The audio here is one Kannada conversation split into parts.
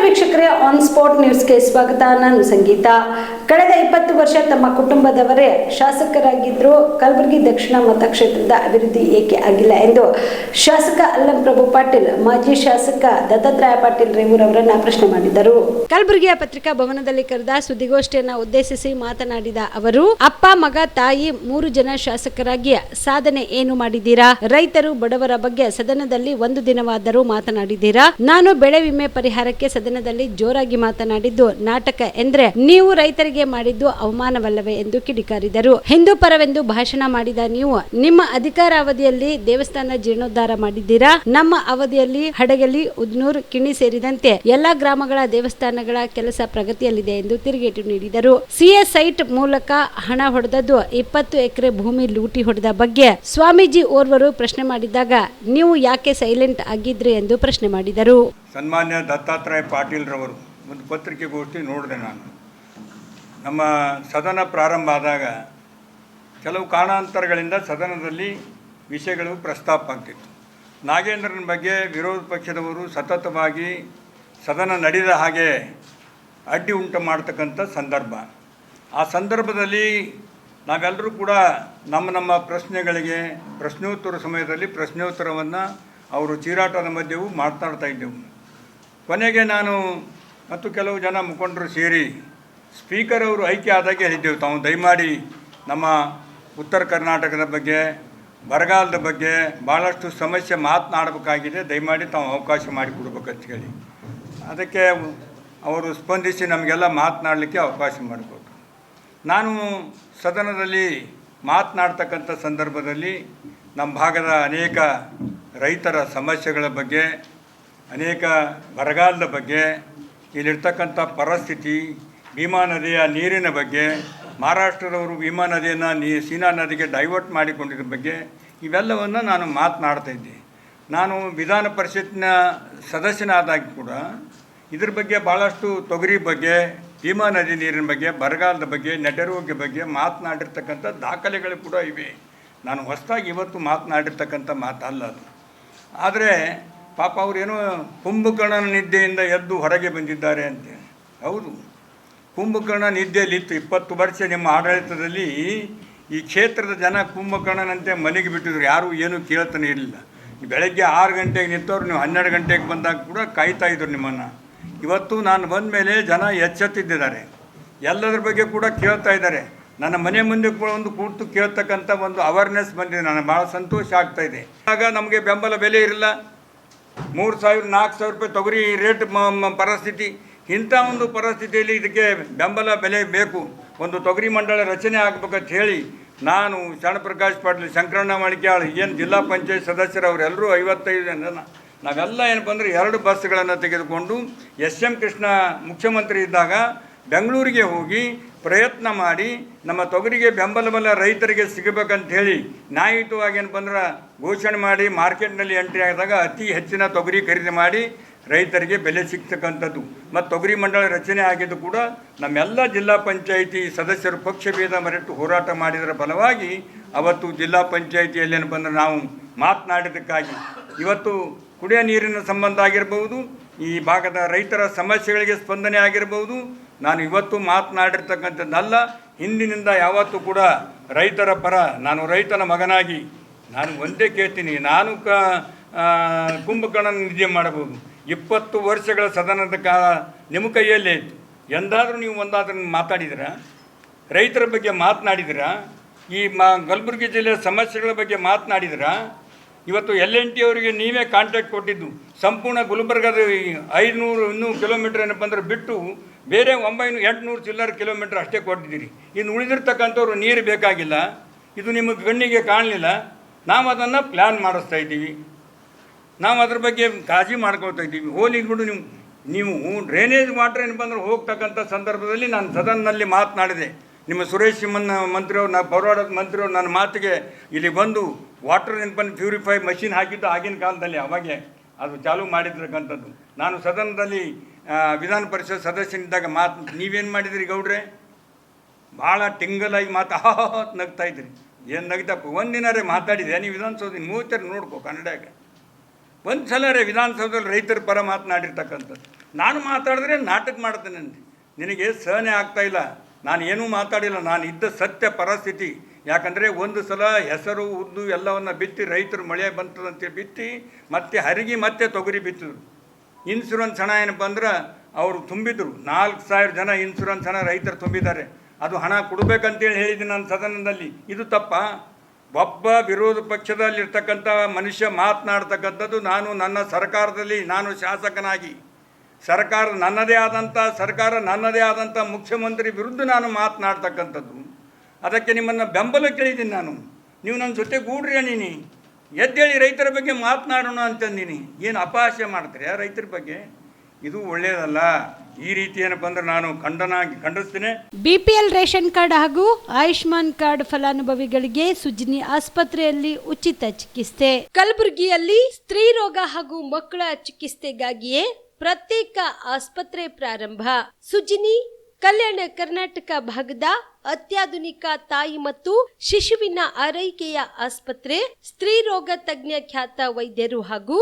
ವೀಕ್ಷಕರೇ, ಆನ್ ಸ್ಪಾಟ್ ನ್ಯೂಸ್ಗೆ ಸ್ವಾಗತ. ನಾನು ಸಂಗೀತ. ಕಳೆದ 20 ವರ್ಷ ತಮ್ಮ ಕುಟುಂಬದವರೇ ಶಾಸಕರಾಗಿದ್ದರೂ ಕಲಬುರಗಿ ದಕ್ಷಿಣ ಮತಕ್ಷೇತ್ರದ ಅಭಿವೃದ್ಧಿ ಏಕೆ ಆಗಿಲ್ಲ ಎಂದು ಶಾಸಕ ಅಲ್ಲಂ ಪ್ರಭು ಪಾಟೀಲ್ ಮಾಜಿ ಶಾಸಕ ದತ್ತಾತ್ರೇಯ ಪಾಟೀಲ್ ರೇವೂರವರನ್ನ ಪ್ರಶ್ನೆ ಮಾಡಿದರು. ಕಲಬುರಗಿಯ ಪತ್ರಿಕಾ ಭವನದಲ್ಲಿ ಕರೆದ ಸುದ್ದಿಗೋಷ್ಠಿಯನ್ನು ಉದ್ದೇಶಿಸಿ ಮಾತನಾಡಿದ ಅವರು, ಅಪ್ಪ, ಮಗ, ತಾಯಿ 3 ಜನ ಶಾಸಕರಾಗಿ ಸಾಧನೆ ಏನು ಮಾಡಿದ್ದೀರಾ? ರೈತರು, ಬಡವರ ಬಗ್ಗೆ ಸದನದಲ್ಲಿ ಒಂದು ದಿನವಾದರೂ ಮಾತನಾಡಿದ್ದೀರಾ? ನಾನು ಬೆಳೆ ವಿಮೆ ಪರಿಹಾರಕ್ಕೆ ಸದನದಲ್ಲಿ ಜೋರಾಗಿ ಮಾತನಾಡಿದ್ದು ನಾಟಕ ಎಂದ್ರೆ ನೀವು ರೈತರಿಗೆ ಮಾಡಿದ್ದು ಅವಮಾನವಲ್ಲವೇ ಎಂದು ಕಿಡಿಕಾರಿದರು. ಹಿಂದೂ ಪರವೆಂದು ಭಾಷಣ ಮಾಡಿದ ನೀವು ನಿಮ್ಮ ಅಧಿಕಾರಾವಧಿಯಲ್ಲಿ ದೇವಸ್ಥಾನ ಜೀರ್ಣೋದ್ಧಾರ ಮಾಡಿದ್ದೀರಾ? ನಮ್ಮ ಅವಧಿಯಲ್ಲಿ ಹಡಗಲಿ, ಉದ್ನೂರ್, ಕಿಣಿ ಸೇರಿದಂತೆ ಎಲ್ಲಾ ಗ್ರಾಮಗಳ ದೇವಸ್ಥಾನಗಳ ಕೆಲಸ ಪ್ರಗತಿಯಲ್ಲಿದೆ ಎಂದು ತಿರುಗೇಟು ನೀಡಿದರು. ಸಿಎ ಸೈಟ್ ಮೂಲಕ ಹಣ ಹೊಡೆದದ್ದು 20 ಎಕರೆ ಭೂಮಿ ಲೂಟಿ ಹೊಡೆದ ಬಗ್ಗೆ ಸ್ವಾಮೀಜಿ ಓರ್ವರು ಪ್ರಶ್ನೆ ಮಾಡಿದಾಗ ನೀವು ಯಾಕೆ ಸೈಲೆಂಟ್ ಆಗಿದ್ರಿ ಎಂದು ಪ್ರಶ್ನೆ ಮಾಡಿದರು. ಸನ್ಮಾನ್ಯ ದತ್ತಾತ್ರೇಯ ಪಾಟೀಲ್ರವರು ಒಂದು ಪತ್ರಿಕೆಗೋಷ್ಠಿ ನೋಡಿದೆ. ನಾನು ನಮ್ಮ ಸದನ ಪ್ರಾರಂಭ ಆದಾಗ ಕೆಲವು ಕಾರಣಾಂತರಗಳಿಂದ ಸದನದಲ್ಲಿ ವಿಷಯಗಳು ಪ್ರಸ್ತಾಪ ಆಗ್ತಿತ್ತು. ನಾಗೇಂದ್ರನ ಬಗ್ಗೆ ವಿರೋಧ ಪಕ್ಷದವರು ಸತತವಾಗಿ ಸದನ ನಡೆದ ಹಾಗೆ ಅಡ್ಡಿ ಉಂಟು ಮಾಡ್ತಕ್ಕಂಥ ಸಂದರ್ಭ. ಆ ಸಂದರ್ಭದಲ್ಲಿ ನಾವೆಲ್ಲರೂ ಕೂಡ ನಮ್ಮ ಪ್ರಶ್ನೆಗಳಿಗೆ ಪ್ರಶ್ನೋತ್ತರ ಸಮಯದಲ್ಲಿ ಪ್ರಶ್ನೋತ್ತರವನ್ನು ಅವರು ಚೀರಾಟದ ಮಧ್ಯೆಯೂ ಮಾತನಾಡ್ತಾ ಇದ್ದೆವು. ಕೊನೆಗೆ ನಾನು ಮತ್ತು ಕೆಲವು ಜನ ಮುಖಂಡರು ಸೇರಿ ಸ್ಪೀಕರ್ ಅವರು ಆಯ್ಕೆ ಆದಾಗೆ ಹೇಳಿದ್ದೆವು, ತಾವು ದಯಮಾಡಿ ನಮ್ಮ ಉತ್ತರ ಕರ್ನಾಟಕದ ಬಗ್ಗೆ, ಬರಗಾಲದ ಬಗ್ಗೆ ಭಾಳಷ್ಟು ಸಮಸ್ಯೆ ಮಾತನಾಡಬೇಕಾಗಿದೆ, ದಯಮಾಡಿ ತಾವು ಅವಕಾಶ ಮಾಡಿಕೊಡ್ಬೇಕಂತ ಹೇಳಿ. ಅದಕ್ಕೆ ಅವರು ಸ್ಪಂದಿಸಿ ನಮಗೆಲ್ಲ ಮಾತನಾಡಲಿಕ್ಕೆ ಅವಕಾಶ ಮಾಡಿಕೊಟ್ರು. ನಾನು ಸದನದಲ್ಲಿ ಮಾತನಾಡ್ತಕ್ಕಂಥ ಸಂದರ್ಭದಲ್ಲಿ ನಮ್ಮ ಭಾಗದ ಅನೇಕ ರೈತರ ಸಮಸ್ಯೆಗಳ ಬಗ್ಗೆ, ಅನೇಕ ಬರಗಾಲದ ಬಗ್ಗೆ, ಇಲ್ಲಿರ್ತಕ್ಕಂಥ ಪರಿಸ್ಥಿತಿ, ಭೀಮಾ ನದಿಯ ನೀರಿನ ಬಗ್ಗೆ, ಮಹಾರಾಷ್ಟ್ರದವರು ಭೀಮಾ ನದಿಯನ್ನು ಸೀನಾ ನದಿಗೆ ಡೈವರ್ಟ್ ಮಾಡಿಕೊಂಡಿದ್ದ ಬಗ್ಗೆ ಇವೆಲ್ಲವನ್ನು ನಾನು ಮಾತನಾಡ್ತಾಯಿದ್ದೆ. ನಾನು ವಿಧಾನ ಪರಿಷತ್ತಿನ ಸದಸ್ಯನಾದಾಗ ಕೂಡ ಇದ್ರ ಬಗ್ಗೆ ಭಾಳಷ್ಟು ತೊಗರಿ ಬಗ್ಗೆ, ಭೀಮಾ ನದಿ ನೀರಿನ ಬಗ್ಗೆ, ಬರಗಾಲದ ಬಗ್ಗೆ, ನೆಟರೋಗ್ಯ ಬಗ್ಗೆ ಮಾತನಾಡಿರ್ತಕ್ಕಂಥ ದಾಖಲೆಗಳು ಕೂಡ ಇವೆ. ನಾನು ಹೊಸದಾಗಿ ಇವತ್ತು ಮಾತನಾಡಿರ್ತಕ್ಕಂಥ ಮಾತಲ್ಲ ಅದು. ಆದರೆ ಪಾಪ ಅವರೇನೋ ಕುಂಭಕರ್ಣನ ನಿದ್ದೆಯಿಂದ ಎದ್ದು ಹೊರಗೆ ಬಂದಿದ್ದಾರೆ ಅಂತ. ಹೌದು, ಕುಂಭಕರ್ಣ ನಿದ್ದೆಯಲ್ಲಿತ್ತು 20 ವರ್ಷ ನಿಮ್ಮ ಆಡಳಿತದಲ್ಲಿ. ಈ ಕ್ಷೇತ್ರದ ಜನ ಕುಂಭಕರ್ಣನಂತೆ ಮನೆಗೆ ಬಿಟ್ಟಿದ್ರು, ಯಾರೂ ಏನೂ ಕೇಳ್ತಾನೆ ಇರಲಿಲ್ಲ. ಬೆಳಗ್ಗೆ 6 ಗಂಟೆಗೆ ನಿಂತವ್ರು ನೀವು 12 ಗಂಟೆಗೆ ಬಂದಾಗ ಕೂಡ ಕಾಯ್ತಾಯಿದ್ರು ನಿಮ್ಮನ್ನು. ಇವತ್ತು ನಾನು ಬಂದ ಮೇಲೆ ಜನ ಎಚ್ಚೆತ್ತಿದ್ದಾರೆ, ಎಲ್ಲದ್ರ ಬಗ್ಗೆ ಕೂಡ ಕೇಳ್ತಾ ಇದ್ದಾರೆ. ನನ್ನ ಮನೆ ಮುಂದೆ ಕೂಡ ಒಂದು ಕೂತು ಕೇಳ್ತಕ್ಕಂಥ ಒಂದು ಅವೇರ್ನೆಸ್ ಬಂದಿದೆ. ನನಗೆ ಭಾಳ ಸಂತೋಷ ಆಗ್ತಾಯಿದೆ. ಆಗ ನಮಗೆ ಬೆಂಬಲ ಬೆಲೆ ಇರಲ್ಲ, 3,000-4,000 ರೂಪಾಯಿ ತೊಗರಿ ರೇಟ್ ಪರಿಸ್ಥಿತಿ. ಇಂಥ ಒಂದು ಪರಿಸ್ಥಿತಿಯಲ್ಲಿ ಇದಕ್ಕೆ ಬೆಂಬಲ ಬೆಲೆ ಬೇಕು, ಒಂದು ತೊಗರಿ ಮಂಡಳ ರಚನೆ ಆಗಬೇಕಂತ ಹೇಳಿ ನಾನು ಶರಣಪ್ರಕಾಶ್ ಪಾಟೀಲ್, ಶಂಕರಣ್ಣ ಮಳಿಕ್ಯಾಳ್, ಏನು ಜಿಲ್ಲಾ ಪಂಚಾಯತ್ ಸದಸ್ಯರು ಅವರೆಲ್ಲರೂ 55 ಜನ ನಾವೆಲ್ಲ ಏನಪ್ಪ ಅಂದರೆ 2 ಬಸ್ಗಳನ್ನು ತೆಗೆದುಕೊಂಡು SM ಕೃಷ್ಣ ಮುಖ್ಯಮಂತ್ರಿ ಇದ್ದಾಗ ಬೆಂಗಳೂರಿಗೆ ಹೋಗಿ ಪ್ರಯತ್ನ ಮಾಡಿ ನಮ್ಮ ತೊಗರಿಗೆ ಬೆಂಬಲ ರೈತರಿಗೆ ಸಿಗಬೇಕಂತ ಹೇಳಿ ನ್ಯಾಯಯುತವಾಗಿ ಏನಪ್ಪ ಅಂದ್ರೆ ಘೋಷಣೆ ಮಾಡಿ ಮಾರ್ಕೆಟ್ನಲ್ಲಿ ಎಂಟ್ರಿ ಆದಾಗ ಅತಿ ಹೆಚ್ಚಿನ ತೊಗರಿ ಖರೀದಿ ಮಾಡಿ ರೈತರಿಗೆ ಬೆಲೆ ಸಿಗ್ತಕ್ಕಂಥದ್ದು ಮತ್ತು ತೊಗರಿ ಮಂಡಳ ರಚನೆ ಆಗಿದ್ದು ಕೂಡ ನಮ್ಮೆಲ್ಲ ಜಿಲ್ಲಾ ಪಂಚಾಯಿತಿ ಸದಸ್ಯರು ಪಕ್ಷಭೇದ ಮರೆತು ಹೋರಾಟ ಮಾಡಿದರ ಫಲವಾಗಿ ಅವತ್ತು ಜಿಲ್ಲಾ ಪಂಚಾಯಿತಿಯಲ್ಲಿ ಏನಪ್ಪ ಅಂದ್ರೆ ನಾವು ಮಾತನಾಡಿದ್ದಕ್ಕಾಗಿ ಇವತ್ತು ಕುಡಿಯೋ ನೀರಿನ ಸಂಬಂಧ ಆಗಿರ್ಬೋದು, ಈ ಭಾಗದ ರೈತರ ಸಮಸ್ಯೆಗಳಿಗೆ ಸ್ಪಂದನೆ ಆಗಿರ್ಬೋದು, ನಾನು ಇವತ್ತು ಮಾತನಾಡಿರ್ತಕ್ಕಂಥದ್ದಲ್ಲ. ಹಿಂದಿನಿಂದ ಯಾವತ್ತೂ ಕೂಡ ರೈತರ ಪರ, ನಾನು ರೈತನ ಮಗನಾಗಿ ನಾನು ಒಂದೇ ಕೇಳ್ತೀನಿ, ನಾನು ಕುಂಭಕರ್ಣನ ನಿದ್ದೆ ಮಾಡಬಹುದು. 20 ವರ್ಷಗಳ ಸದನದ ಕಾಲ ನಿಮ್ಮ ಕೈಯಲ್ಲೇ ಇತ್ತು. ಎಂದಾದರೂ ನೀವು ಒಂದಾದ್ರೂ ಮಾತಾಡಿದಿರಾ? ರೈತರ ಬಗ್ಗೆ ಮಾತನಾಡಿದಿರಾ? ಈ ಕಲಬುರಗಿ ಜಿಲ್ಲೆಯ ಸಮಸ್ಯೆಗಳ ಬಗ್ಗೆ ಮಾತನಾಡಿದಿರಾ? ಇವತ್ತು LNT ಅವರಿಗೆ ನೀವೇ ಕಾಂಟ್ಯಾಕ್ಟ್ ಕೊಟ್ಟಿದ್ದು. ಸಂಪೂರ್ಣ ಗುಲ್ಬರ್ಗದ 500 ಕಿಲೋಮೀಟ್ರ್ ಏನಪ್ಪ ಅಂದ್ರೆ ಬಿಟ್ಟು ಬೇರೆ 800 ಚಿಲ್ಲರ್ ಕಿಲೋಮೀಟ್ರ್ ಅಷ್ಟೇ ಕೊಟ್ಟಿದ್ದೀರಿ. ಇನ್ನು ಉಳಿದಿರ್ತಕ್ಕಂಥವ್ರು ನೀರು ಬೇಕಾಗಿಲ್ಲ, ಇದು ನಿಮಗೆ ಕಣ್ಣಿಗೆ ಕಾಣಲಿಲ್ಲ. ನಾವು ಅದನ್ನು ಪ್ಲ್ಯಾನ್ ಮಾಡಿಸ್ತಾ ಇದ್ದೀವಿ, ನಾವು ಅದ್ರ ಬಗ್ಗೆ ಕಾಳಜಿ ಮಾಡ್ಕೊಳ್ತಾ ಇದ್ದೀವಿ. ಹೋಲಿದ್ಬಿಟ್ಟು ನೀವು ಡ್ರೈನೇಜ್ ವಾಟ್ರ್ ಏನಪ್ಪ ಅಂದ್ರೆ ಹೋಗ್ತಕ್ಕಂಥ ಸಂದರ್ಭದಲ್ಲಿ ನಾನು ಸದನದಲ್ಲಿ ಮಾತನಾಡಿದೆ. ನಿಮ್ಮ ಸುರೇಶ್ ಮಂತ್ರಿಯವರು, ಪೌರಾಡಳಿತ ಮಂತ್ರಿಯವರು ನನ್ನ ಮಾತಿಗೆ ಇಲ್ಲಿ ಬಂದು ವಾಟರ್ ಏನಪ್ಪ ಪ್ಯೂರಿಫೈ ಮಷಿನ್ ಹಾಕಿದ್ದು ಆಗಿನ ಕಾಲದಲ್ಲಿ, ಅವಾಗೆ ಅದು ಚಾಲೂ ಮಾಡಿರ್ತಕ್ಕಂಥದ್ದು. ನಾನು ಸದನದಲ್ಲಿ ವಿಧಾನ ಪರಿಷತ್ ಸದಸ್ಯನಿದ್ದಾಗ ನೀವೇನು ಮಾಡಿದಿರಿ ಗೌಡ್ರೆ? ಭಾಳ ಟಿಂಗಲಾಗಿ ನಗ್ತಾಯಿದ್ರಿ. ಏನು ನಗ್ತಪ್ಪ? ಒಂದಿನರೇ ಮಾತಾಡಿದೆ ನೀವು ವಿಧಾನಸೌಧ ಮೂವತ್ತರ ನೋಡ್ಕೋ ಕನ್ನಡಾಗ. ಒಂದು ಸಲ ವಿಧಾನಸೌಧದಲ್ಲಿ ರೈತರ ಪರ ಮಾತನಾಡಿರ್ತಕ್ಕಂಥದ್ದು. ನಾನು ಮಾತಾಡಿದ್ರೆ ನಾಟಕ ಮಾಡ್ತೇನೆ ಅಂತೆ. ನಿನಗೆ ಸಹನೆ ಆಗ್ತಾಯಿಲ್ಲ. ನಾನು ಏನೂ ಮಾತಾಡಿಲ್ಲ, ನಾನು ಇದ್ದ ಸತ್ಯ ಪರಿಸ್ಥಿತಿ. ಯಾಕಂದರೆ ಒಂದು ಸಲ ಹೆಸರು ಉದ್ದು ಎಲ್ಲವನ್ನು ಬಿತ್ತಿ ರೈತರು ಮಳೆ ಬಂತದಂತೆ ಬಿತ್ತಿ ಮತ್ತೆ ಹರಿಗಿ ಮತ್ತೆ ತೊಗರಿ ಬಿತ್ತಿದ್ರು. ಇನ್ಶೂರೆನ್ಸ್ ಹಣ ಏನಪ್ಪ ಅಂದ್ರೆ ಅವರು ತುಂಬಿದ್ರು, 4,000 ಜನ ಇನ್ಶೂರೆನ್ಸ್ ಹಣ ರೈತರು ತುಂಬಿದ್ದಾರೆ. ಅದು ಹಣ ಕೊಡಬೇಕಂತೇಳಿ ಹೇಳಿದ್ದೀನಿ ನಾನು ಸದನದಲ್ಲಿ. ಇದು ತಪ್ಪ? ಒಬ್ಬ ವಿರೋಧ ಪಕ್ಷದಲ್ಲಿರ್ತಕ್ಕಂಥ ಮನುಷ್ಯ ಮಾತನಾಡ್ತಕ್ಕಂಥದ್ದು, ನಾನು ನನ್ನ ಸರ್ಕಾರದಲ್ಲಿ ನಾನು ಶಾಸಕನಾಗಿ ಸರ್ಕಾರ ನನ್ನದೇ ಆದಂಥ ಮುಖ್ಯಮಂತ್ರಿ ವಿರುದ್ಧ ನಾನು ಮಾತನಾಡ್ತಕ್ಕಂಥದ್ದು. ಅದಕ್ಕೆ ನಿಮ್ಮನ್ನು ಬೆಂಬಲ ಕೇಳಿದ್ದೀನಿ ನಾನು. ನೀವು ನನ್ನ ಜೊತೆ ಗೂಡ್ರಿ ನೀನು ಎದ್ದೇಳಿ ರೈತರ ಬಗ್ಗೆ ಮಾತನಾಡೋಣ ಅಂತಂದೀನಿ. ಏನು ಅಪಹಾಸ್ಯ ಮಾಡ್ತೀರಿ ರೈತರ ಬಗ್ಗೆ? ಇದು ಒಳ್ಳೆಯದಲ್ಲ. ಈ ರೀತಿ ಏನಪ್ಪ ಅಂದ್ರೆ ನಾನು ಖಂಡಿಸ್ತೇನೆ. ಬಿಪಿಎಲ್ ರೇಷನ್ ಕಾರ್ಡ್ ಹಾಗೂ ಆಯುಷ್ಮಾನ್ ಕಾರ್ಡ್ ಫಲಾನುಭವಿಗಳಿಗೆ ಸುಜಿನಿ ಆಸ್ಪತ್ರೆಯಲ್ಲಿ ಉಚಿತ ಚಿಕಿತ್ಸೆ. ಕಲಬುರಗಿಯಲ್ಲಿ ಸ್ತ್ರೀ ರೋಗ ಹಾಗೂ ಮಕ್ಕಳ ಚಿಕಿತ್ಸೆಗಾಗಿಯೇ ಪ್ರತ್ಯೇಕ ಆಸ್ಪತ್ರೆ ಪ್ರಾರಂಭ. ಸುಜಿನಿ ಕಲ್ಯಾಣ ಕರ್ನಾಟಕ ಭಾಗದ ಅತ್ಯಾಧುನಿಕ ತಾಯಿ ಮತ್ತು ಶಿಶುವಿನ ಆರೈಕೆಯ ಆಸ್ಪತ್ರೆ. ಸ್ತ್ರೀ ರೋಗ ತಜ್ಞ ಖ್ಯಾತ ವೈದ್ಯರು ಹಾಗೂ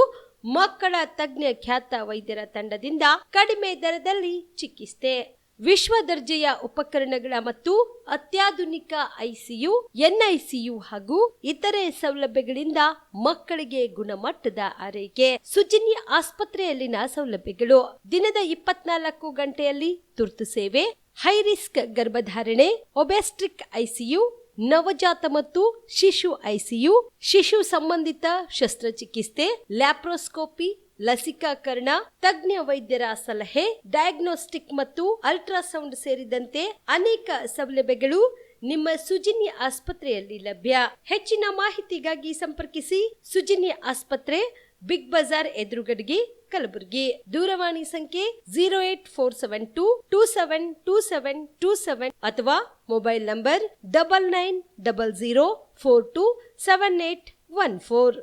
ಮಕ್ಕಳ ತಜ್ಞ ಖ್ಯಾತ ವೈದ್ಯರ ತಂಡದಿಂದ ಕಡಿಮೆ ದರದಲ್ಲಿ ಚಿಕಿತ್ಸೆ, ವಿಶ್ವ ದರ್ಜೆಯ ಉಪಕರಣಗಳ ಮತ್ತು ಅತ್ಯಾಧುನಿಕ ಐಸಿಯು, ಎನ್ಐಸಿಯು ಹಾಗೂ ಇತರೆ ಸೌಲಭ್ಯಗಳಿಂದ ಮಕ್ಕಳಿಗೆ ಗುಣಮಟ್ಟದ ಆರೈಕೆ. ಸುಜಿನಿ ಆಸ್ಪತ್ರೆಯಲ್ಲಿನ ಸೌಲಭ್ಯಗಳು: ದಿನದ 24 ಗಂಟೆಯಲ್ಲಿ ತುರ್ತು ಸೇವೆ, ಹೈ ರಿಸ್ಕ್ ಗರ್ಭಧಾರಣೆ, ಒಬೆಸ್ಟ್ರಿಕ್ ಐಸಿಯು, ನವಜಾತ ಮತ್ತು ಶಿಶು ಐಸಿಯು, ಶಿಶು ಸಂಬಂಧಿತ ಶಸ್ತ್ರಚಿಕಿತ್ಸೆ, ಲ್ಯಾಪ್ರೋಸ್ಕೋಪಿ, ಲಸಿಕಾಕರಣ, ತಜ್ಞ ವೈದ್ಯರ ಸಲಹೆ, ಡಯಾಗ್ನೋಸ್ಟಿಕ್ ಮತ್ತು ಅಲ್ಟ್ರಾಸೌಂಡ್ ಸೇರಿದಂತೆ ಅನೇಕ ಸೌಲಭ್ಯಗಳು ನಿಮ್ಮ ಸುಜಿನಿ ಆಸ್ಪತ್ರೆಯಲ್ಲಿ ಲಭ್ಯ. ಹೆಚ್ಚಿನ ಮಾಹಿತಿಗಾಗಿ ಸಂಪರ್ಕಿಸಿ ಸುಜಿನಿ ಆಸ್ಪತ್ರೆ, ಬಿಗ್ ಬಜಾರ್ ಎದುರುಗಡೆಗೆ, ಕಲಬುರಗಿ. ದೂರವಾಣಿ ಸಂಖ್ಯೆ 08472727227 ಅಥವಾ ಮೊಬೈಲ್ ನಂಬರ್ 9900427814.